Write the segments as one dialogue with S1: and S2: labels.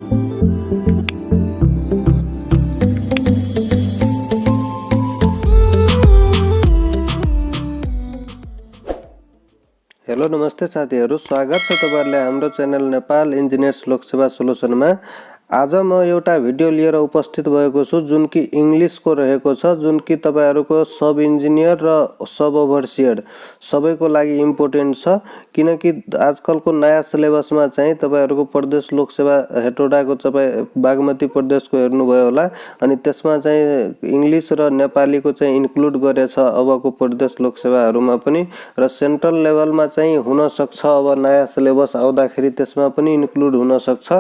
S1: Hello नमस्ते साथीहरु, स्वागत छ तपाईहरुलाई हाम्रो च्यानल नेपाल इन्जिनियर्स लोकसेवा सोलुसनमा। आज म एउटा भिडियो लिएर उपस्थित भएको छु जुन कि इंग्लिशको रहेको छ, जुन कि तपाईहरुको सब इन्जिनियर र सब ओभरसियर सबैको लागि इम्पोर्टेन्ट छ, किनकि आजकलको नयाँ सिलेबसमा चाहिँ तपाईहरुको प्रदेश लोकसेवा हेटौडाको तपाईं बागमती प्रदेशको हेर्नुभयो होला, अनि त्यसमा चाहिँ इंग्लिश र नेपालीको चाहिँ इन्क्लुड गरेछ अबको प्रदेश लोकसेवाहरुमा पनि, र सेन्ट्रल लेभलमा चाहिँ हुन सक्छ अब नयाँ सिलेबस आउँदाखेरि त्यसमा पनि इन्क्लुड हुन सक्छ।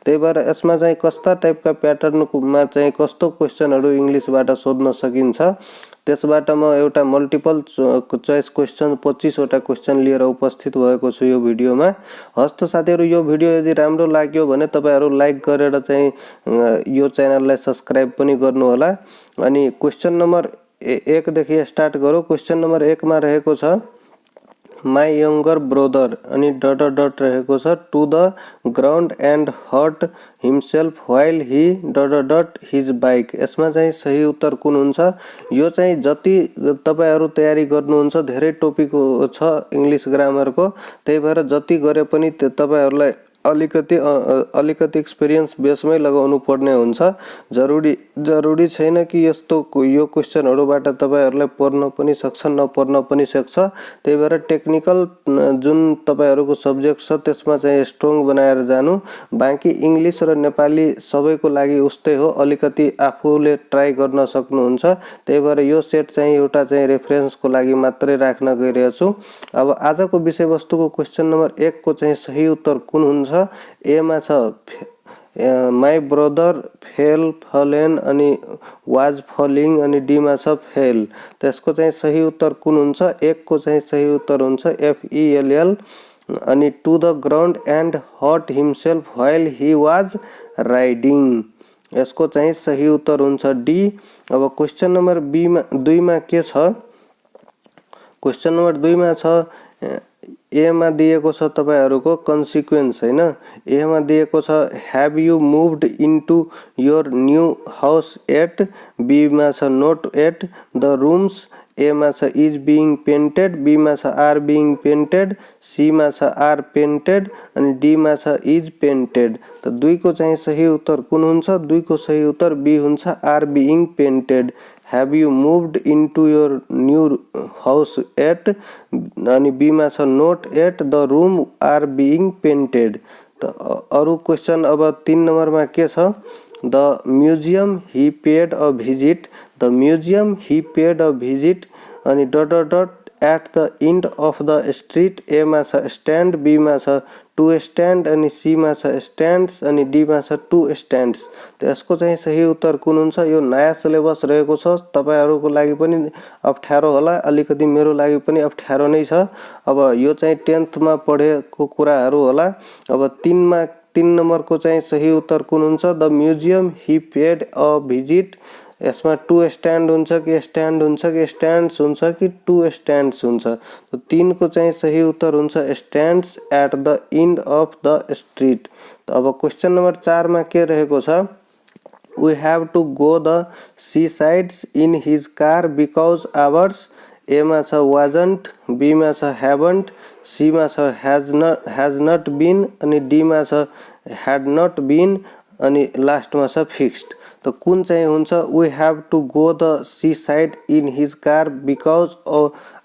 S1: त्यही भएर यसमा चाहिँ कस्ता टाइपका प्याटर्नमा चाहिँ कस्तो क्वेशनहरु इंग्लिशबाट सोध्न सकिन्छ, त्यसबाट म एउटा मल्टिपल चोइस क्वेशन 25 वटा क्वेशन लिएर उपस्थित भएको छु यो भिडियोमा। हस्त साथीहरु, यो भिडियो यदि राम्रो लाग्यो भने तपाईहरु लाइक गरेर चाहिँ यो च्यानललाई सब्स्क्राइब पनि गर्नु होला। अनि क्वेशन नम्बर 1 देखि स्टार्ट गरौँ। क्वेशन नम्बर 1 मा रहेको छ माई यंगर ब्रदर अनि डट डट रहेको छ to the ground and hurt himself while he dot dot his bike. यसमा चाहिँ सही उत्तर कुन हुन्छ? यो चाहिँ जति तपाईहरु तयारी गर्नुहुन्छ धेरै टपिक छ इंग्लिश ग्रामरको, त्यही भएर जति गरे पनि तपाईहरुलाई अलिकति एक्सपिरियन्स बेसमै लगाउनु पर्ने हुन्छ। जरुरी छैन कि यस्तो यो क्वेशनहरुबाट तपाईहरुलाई पढ्न पनि सक्छ नपढ्न पनि सक्छ। त्यही भएर टेक्निकल जुन तपाईहरुको सब्जेक्ट छ त्यसमा चाहिँ स्ट्रङ बनाएर जानु। बाँकी इंग्लिश र नेपाली सबैको लागि उस्तै हो, अलिकति आफूले ट्राई गर्न सक्नुहुन्छ। त्यही भएर यो सेट चाहिँ एउटा चाहिँ रेफरेन्सको लागि मात्रै राख्न गइरहेको छु। अब आजको विषयवस्तुको क्वेशन नम्बर 1 को चाहिँ सही उत्तर कुन हुन्छ? ए मा छ माई ब्रदर फलेन अनि वाज फलिङ, अनि डी मा छ फेल। त्यसको चाहिँ सही उत्तर कुन हुन्छ? 1 को चाहिँ सही उत्तर हुन्छ FELL, अनि to the ground and hurt himself while he was riding. यसको चाहिँ सही उत्तर हुन्छ डी। अब क्वेशन नम्बर 2 मा के छ? क्वेशन नम्बर 2 मा छ ए मा दिएको छ तपाईहरुको कन्सिक्वेन्स हैन। ए मा दिएको छ have you moved into your new house at, B मा छ note at the rooms, A मा छ इज बीइङ पेन्टेड, बी मा छ आर बीइङ पेन्टेड, सी मा छ आर पेन्टेड, अनि डी मा छ इज पेन्टेड। त 2 को चाहिँ सही उत्तर कुन हुन्छ? 2 को सही उत्तर बी हुन्छ are being painted. Have you moved into your new house yet, अनि बी मा छ note at the room are being painted. त अरु क्वेशन अब 3 नम्बरमा के छ? The museum he paid a visit, the museum he paid a visit, अनि dot dot at the end of the street, A मा छ स्ट्यान्ड, बी मा छ टु स्ट्यान्ड, अनि सी मा छ स्ट्यान्ड्स, अनि डी मा छ टु स्ट्यान्ड्स। त यसको चाहिँ सही उत्तर कुन हुन्छ? यो नयाँ सिलेबस रहेको छ, तपाईहरुको लागि पनि अप्ठ्यारो होला, अलिकति मेरो लागि पनि अप्ठ्यारो नै छ। अब यो चाहिँ 10th मा पढेको कुराहरु होला। अब 3 नम्बरको चाहिँ सही उत्तर कुन हुन्छ? The museum he paid a visit. यसमा टु स्ट्यान्ड हुन्छ कि स्ट्यान्ड हुन्छ कि स्ट्यान्ड्स हुन्छ कि टु स्ट्यान्ड्स हुन्छ? तो 3 को चाहिँ सही उत्तर हुन्छ stands at the end of the street. अब क्वेशन नम्बर 4 मा के रहेको छ? We have to go the sea sides in his car because ours, A मा छ वाजन्ट, बी मा छ हैवन्ट, सी मा छ हैज नट बीन, अनि डी मा छ हैड नट बीन, अनि लास्ट मा छ फिक्स्ड। तो कुन चाहिँ हुन्छ? We have to go the sea side in his car because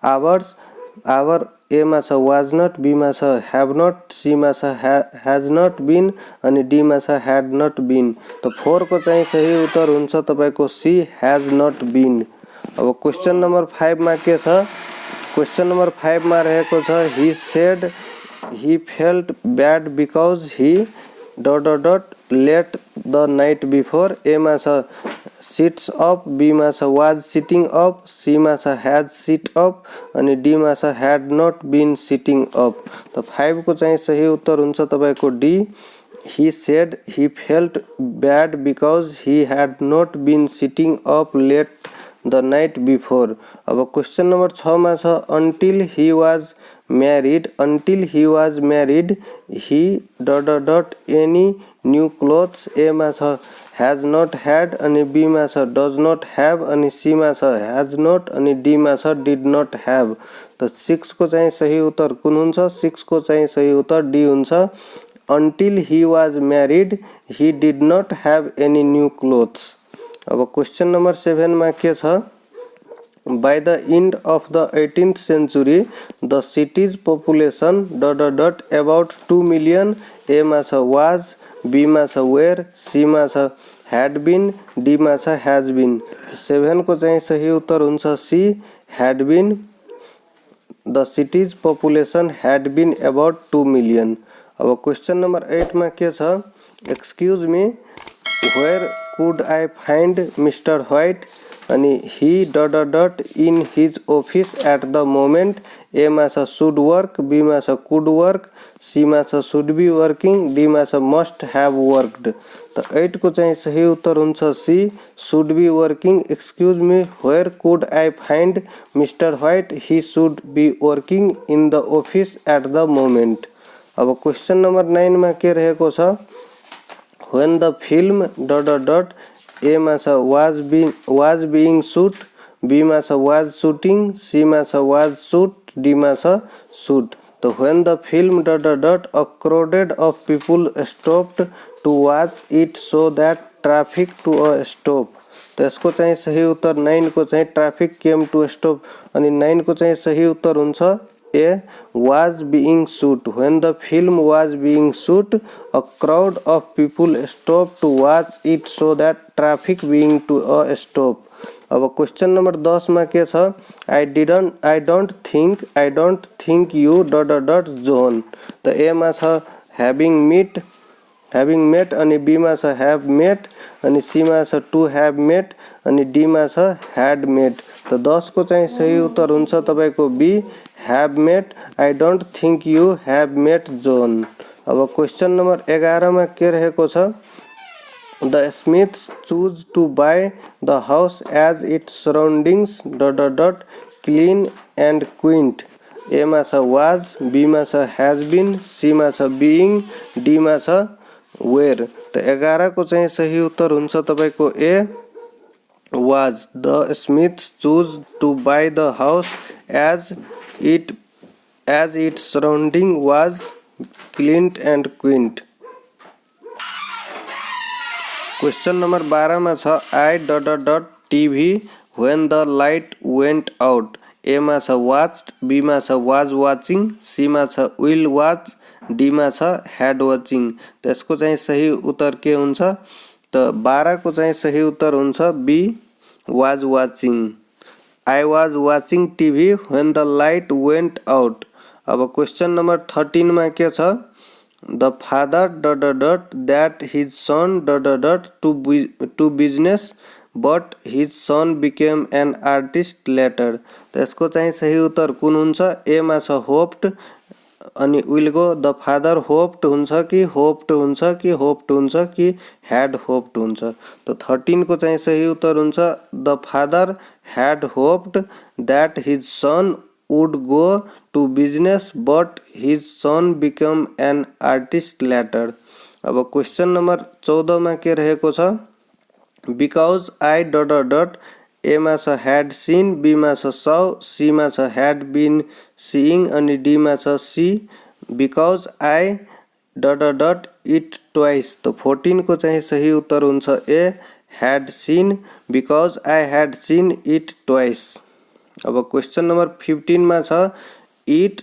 S1: ours, our A मा छ वाज नट, बी मा छ हैव नट, सी मा छ हैज नट बीन, अनि डी मा छ हैड नट बीन। तो 4 को चाहिँ सही उत्तर हुन्छ तपाईको सी हैज नट बीन। अब क्वेशन नम्बर 5 मा के छ? क्वेशन नम्बर 5 मा रहेको छ he said he felt bad because he dot dot late the night before, A मा छ सिट्स अप, बी मा छ वाज सिटिङ अप, सी मा छ हैज सिट अप, अनि डी मा छ had not been sitting up. त 5 को चाहिँ सही उत्तर हुन्छ तपाईको D he said he felt bad because he had not been sitting up late the night before। अब क्वेश्चन नंबर 6 मा छ until he was married he any new clothes, A मा छ हैज नॉट हैड अनि B मा छ does not have अनि C मा छ हैज नॉट अनि डी मा छ डिड नॉट हैव। त 6 को चाहिँ सही उत्तर कुन हुन्छ? 6 को चाहिँ सही उत्तर डी हुन्छ। Until he was married, he did not have any new clothes। अब क्वेश्चन नंबर 7 मा के छ? By the end of the 18th century, the city's population ... about 2 million। A मा छ was, B मा छ were, C मा छ had been, D मा छ has been। 7 को चाहिँ सही उत्तर हुन्छ C had been। The city's population had been about 2 million। अब क्वेश्चन नंबर 8 में के छ? Excuse me, where could I find mister White अनि he ... in his office at the moment. A मा छ शुड वर्क, बी मा छ could work, C मा छ शुड बी वर्किंग, डी मा छ मस्ट हैव वर्कड। तो 8 को चाहिँ सही उत्तर हुन्छ C should be working. Excuse me, where could I find mister white, he should be working in the office at the moment. अब क्वेश्चन नंबर 9 में के रहेको छ? व्हेन द फिल्म ... ए मा छ वाज बीइंग शूट, बी मा छ was shooting, C मा छ वाज शूट, डी मा छ शूट। तो when the film ... a crowd of people stopped to watch it so that traffic to a stop। तो इसको चाहिँ सही उत्तर 9 को चाहिँ ट्रैफिक केम टू स्टॉप अनि 9 को चाहिँ सही उत्तर हुन्छ A was being shoot। When the film was being shoot, a crowd of people stopped to watch it so that traffic being to a stop। अब क्वेश्चन नंबर 10 में के छ? I don't think you ... John। तो A मा छ having met अनि B मा छ have met अनि C मा छ to have met अनि D मा छ had met। तो 10 को चाहिँ सही उत्तर हुन्छ तपाईको B have met। I don't think you have met John। अब क्वेश्चन नंबर 11 में के रहेको छ? The Smiths choose to buy the house as its surroundings ... clean and quaint। A मा छ was, B मा छ has been, C मा छ being, D मा छ were। तो 11 को चाहिँ सही उत्तर हुन्छ तपाईको A was। The Smiths choose to buy the house as its surrounding was clean and quaint। Question number 12 में छ I ... TV when the light went out। A मा छ watched, B मा छ was watching, C मा छ will watch, D मा छ had watching। तो यसको चाहिँ सही उत्तर के हुन्छ? तो 12 को चाहिँ सही उत्तर हुन्छ B was watching। I was watching TV when the light went out। अब क्वेश्चन नंबर 13 में के छ? The father ... that his son ... to business but his son became an artist later। तो यसको चाहिँ सही उत्तर कुन हुन्छ? A मा छ hoped अनि will go the father hoped हुन्छ कि hoped हुन्छ कि hoped हुन्छ कि had hoped हुन्छ। तो 13 को चाहिँ सही उत्तर हुन्छ the father had hoped that his son would go to business but his son became an artist later। अब क्वेश्चन नंबर 14 में के रहेको छ? Because I ... A मा छ had seen, B मा छ saw, C मा छ had been seeing अनि D मा छ see। Because I ... it twice। तो 14 को चाहिँ सही उत्तर हुन्छ A had seen। Because I had seen it twice। अब क्वेश्चन नंबर 15 में छ it ...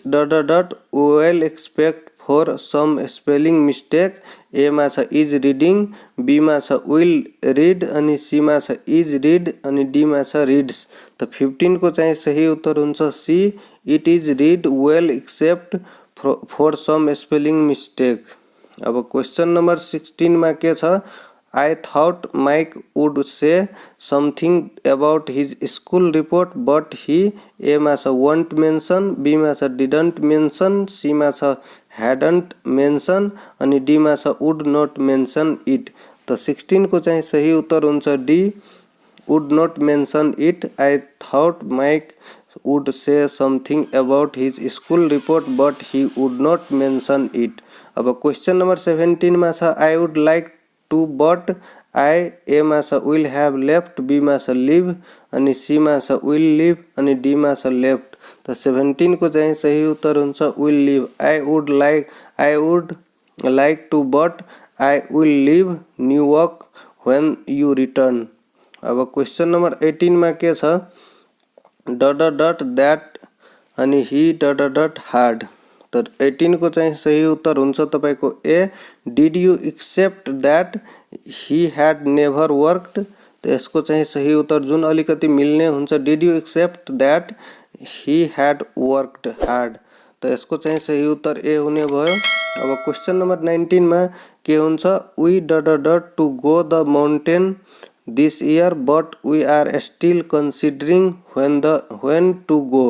S1: well expect for some spelling mistake। A मा छ is reading, B मा छ will read अनि C मा छ is read अनि D मा छ reads। तो 15 को चाहिँ सही उत्तर हुन्छ C it is read well except for some spelling mistake। अब क्वेश्चन नंबर 16 में के छ? I thought Mike would say something about his school report but he A मा छ won't mention, B मा छ didn't mention, C मा छ hadn't mention अनि D मा छ would not mention it। तो 16 को चाहिँ सही उत्तर हुन्छ D would not mention it। I thought Mike would say something about his school report but he would not mention it। अब क्वेश्चन नंबर 17 मा छ I would like to but I A मा छ विल हैव लेफ्ट बी मा छ leave अनि C मा छ विल लिभ अनि डी मा छ लेफ्ट। त 17 को चाहिँ सही उत्तर हुन्छ will live. I would like to but I will live New York when you return. अब क्वेश्चन नंबर 18 मा के छ डट दैट अनि ही डट हार्ड। तो 18 को चाहिँ सही उत्तर हुन्छ तपाईको A did you expect that he had never worked. तो यसको चाहिँ सही उत्तर जुन अलिकति मिल्ने हुन्छ did you expect that he had worked hard. तो यसको चाहिँ सही उत्तर ए हुने भयो। अब क्वेश्चन नंबर 19 मा के हुन्छ we dot to go the mountain this year but we are still considering when to go.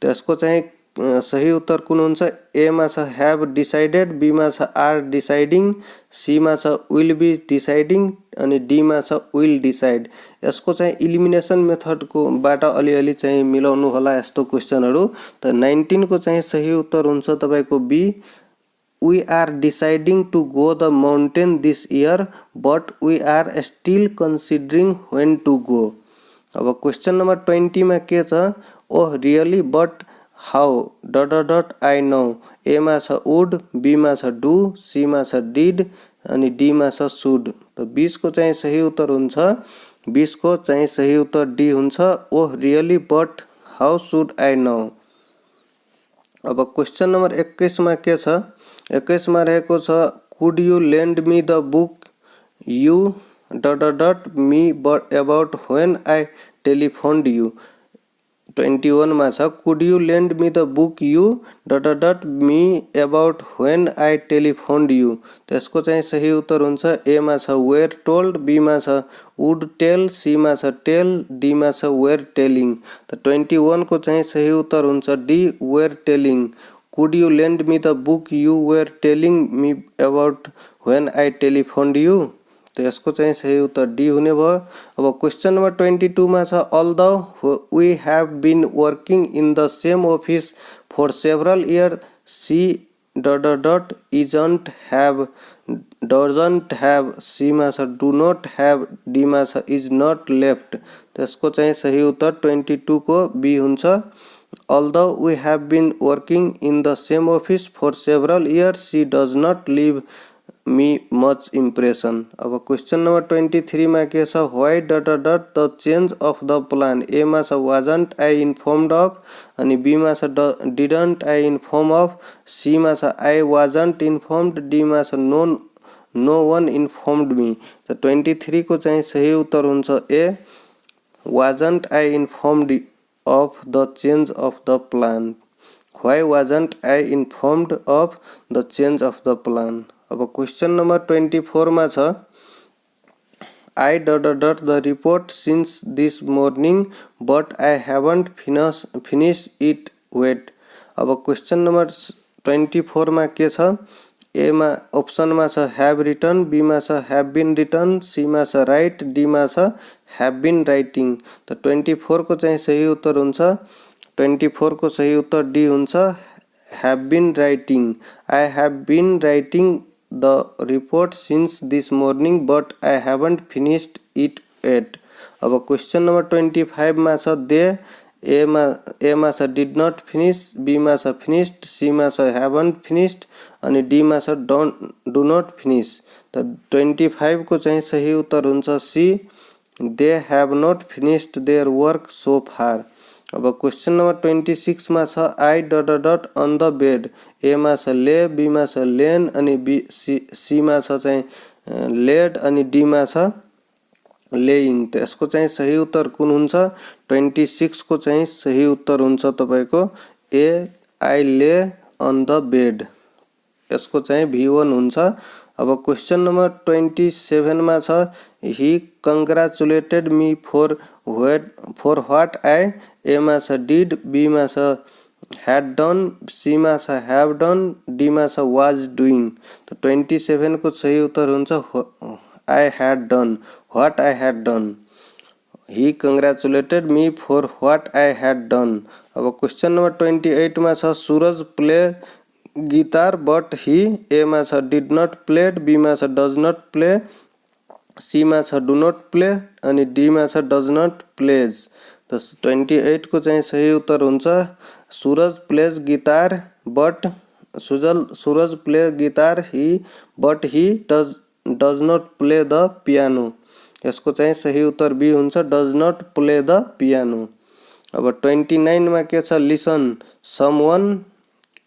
S1: तो यसको चाहिँ सही उत्तर कुन हुन्छ ए मा छ हैव डिसाइडेड बी मा छ आर डिसाइडिङ सी मा छ विल बी डिसाइडिङ अनि डी मा छ विल डिसाइड। यसको चाहिँ इलिमिनेसन मेथड को बाट अलिअलि चाहिँ मिलाउनु होला यस्तो क्वेशनहरु। त 19 को चाहिँ सही उत्तर हुन्छ तपाईको B we are deciding to go the mountain this year but we are still considering when to go. अब क्वेश्चन नंबर 20 मा के छ oh really but how dot I know. A मा छ वुड बी मा छ डू सी मा छ डिड अनि डी मा छ शुड। तो 20 को चाहिँ सही उत्तर हुन्छ 20 को चाहिँ सही उत्तर डी हुन्छ oh really but how should I know. अब क्वेश्चन नंबर 21 मा के छ 21 मा रहेको छ could you lend me the book you dot me about when I telephoned you. 21 मा छ could you lend me the book you dot me about when I telephoned you. त्यसको चाहिँ सही उत्तर हुन्छ ए मा छ वेयर टोल्ड बी मा छ वुड टेल सी मा छ टेल डी मा छ वेयर टेलिङ। त 21 को चाहिँ सही उत्तर हुन्छ D were telling. Could you lend me the book you were telling me about when I telephoned you. तो यसको चाहिँ सही उत्तर डी हुने भयो। अब क्वेश्चन नंबर 22 मा छ although we have been working in the same office for several year C dot isn't have doesn't have C मा छ डू नॉट हैव डी मा छ इज नॉट लेफ्ट। त्यसको चाहिँ सही उत्तर 22 को बी हुन्छ although we have been working in the same office for several year she does not leave me much impression. अब क्वेश्चन नंबर 23 मा के छ why dot the change of the plan. A मा छ वाजन्ट आई इन्फॉर्म्ड अफ अनि B मा छ didn't I inform of C मा छ आई वाजन्ट इन्फॉर्म्ड डी मा छ नो वन इन्फॉर्म्ड मी। त 23 को चाहिँ सही उत्तर हुन्छ A wasn't I informed of the change of the plan. Why wasn't I informed of the change of the plan. अब क्वेश्चन नंबर 24 मा छ I dot the report since this morning but I haven't finish it yet. अब question number 24 मा के छ ए मा option मा छ हैव रिटन बी मा छ हैव बीन रिटन सी मा छ राइट डी मा छ हैव बीन राइटिंग। तो 24 को चाहिँ सही उत्तर हुन्छ 24 को सही उत्तर डी हुन्छ have been writing. I have been writing the report since this morning but I haven't finished it yet। अब क्वेश्चन नंबर 25 मा छ दे ए मा छ did not finish बी मा छ finished सी मा छ haven't finished अनि डी मा छ do not finish। त 25 को चाहिँ सही उत्तर हुन्छ C they have not finished their work so far। अब क्वेश्चन नंबर 26 मा छ I dot on the bed. A मा छ ले बी मा छ लेन अनि बी सी मा छ चाहिँ लेड अनि डी मा छ लेइङ। त यसको चाहिँ सही उत्तर कुन हुन्छ 26 को चाहिँ सही उत्तर हुन्छ तपाईको ए आई ले अन द बेड। यसको चाहिँ V1 हुन्छ। अब क्वेश्चन नंबर 27 मा छ he congratulated me for what I A मा छ डिड बी मा छ हैड डन सी मा छ हैव डन डी मा छ वाज डूइंग। तो 27 को सही उत्तर हुन्छ I had done what I had done. Hee congratulated me for what I had done. अब क्वेश्चन नंबर 28 मा छ सूरज गिटार बट ही, एमा छ डिड नट प्लेड, बीमा छ डज नट प्ले, सीमा छ डु नट प्ले अनि डीमा छ डज नट प्लेज। त 28 को चाहिँ सही उत्तर हुन्छ Suraj plays guitar but Suraj play guitar he but he does not play the piano. यसको चाहिँ सही उत्तर बी हुन्छ does not play the piano. अब 29 मा के छ listen someone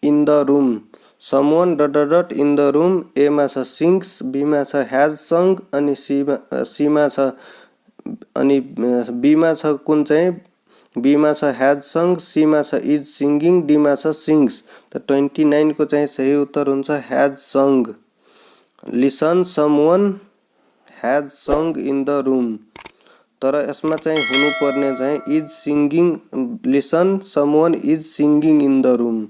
S1: in the room, someone dot dot in the room, A मा छ सिंग्स, बी मा छ हैज सङ अनि सी मा छ अनि बी मा छ कुन चाहिँ बी मा छ हैज सङ, सी मा छ इज सिंगिङ, डी मा छ सिंग्स। त 29 को चाहिँ सही उत्तर हुन्छ has sung. Listen someone has sung in the room, तर यसमा चाहिँ हुनुपर्ने चाहिँ is singing, listen someone is singing in the room.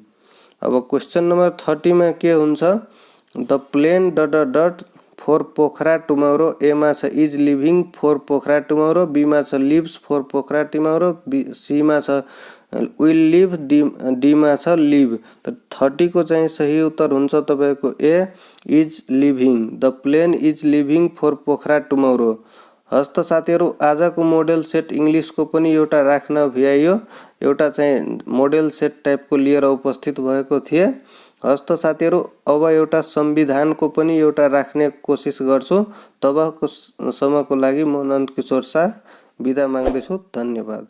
S1: अब क्वेश्चन नम्बर 30 मा के हुन्छ the plane dot dot for Pokhara tomorrow, A मा छ is leaving for Pokhara tomorrow, B मा छ leaves for Pokhara tomorrow, C मा छ विल लिभ, डी मा छ लिभ। त 30 को चाहिँ सही उत्तर हुन्छ तपाईको A is leaving, the plane is leaving for Pokhara tomorrow. हस्त साथीहरु आजको मोडेल सेट इंग्लिशको पनि एउटा राख्न भ्याइयो, एउटा चाहिँ मोडेल सेट टाइपको लिएर उपस्थित भएको थिए। हस्त साथीहरु अब एउटा संविधानको पनि एउटा राख्ने कोसिस गर्छु। तबको सम्मको लागि म नन्दकिशोर शाह बिदा माग्दैछु। धन्यवाद।